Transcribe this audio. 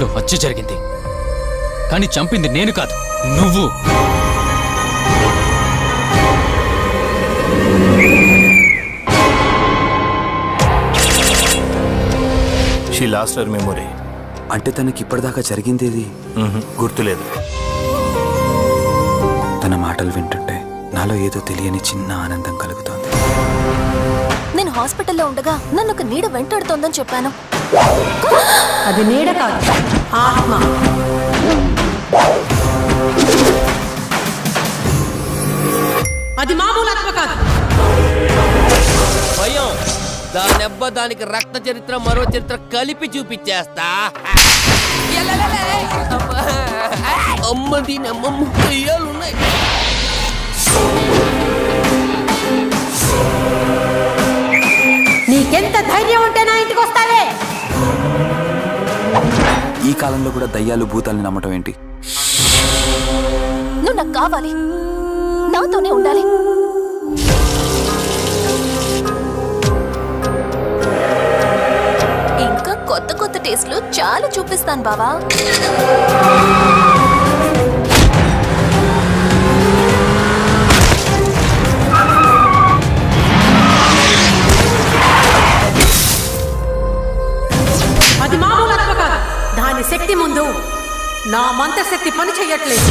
ఇంట్లో హత్య జరిగింది, కానీ చంపింది నేను కాదు, నువ్వు. She lost her memory. అంటే తనకి ఇప్పటిదాకా జరిగిందేది గుర్తులేదు. తన మాటలు వింటుంటే నాలో ఏదో తెలియని చిన్న ఆనందం కలుగుతోంది. నేను హాస్పిటల్లో ఉండగా నన్ను ఒక నీడ వెంటాడుతోందని చెప్పాను. అది నీడ కాదు, ఆత్మ. అది మామూలు ఆత్మ కాదు. భయం దానెబ్బ దానికి రక్త చరిత్ర మరో చరిత్ర కలిపి చూపించేస్తా. అమ్మ దీని అమ్మమ్మ ఉన్నాయి. నీకెంత ధైర్యం ఉంటే నా ఇంటికి వస్తావే? ఈ కాలంలో కూడా దయ్యాలు భూతాల్ని నమ్మటం ఏంటి? నువ్వు నాకు కావాలి, నాతోనే ఉండాలి. ఇంకా కొత్త కొత్త టేస్ట్లు చాలా చూపిస్తాను బావా. అది మామూలు ఆత్మ కాదు. దాని శక్తి ముందు నా మంత్రశక్తి పని చెయ్యట్లేదు.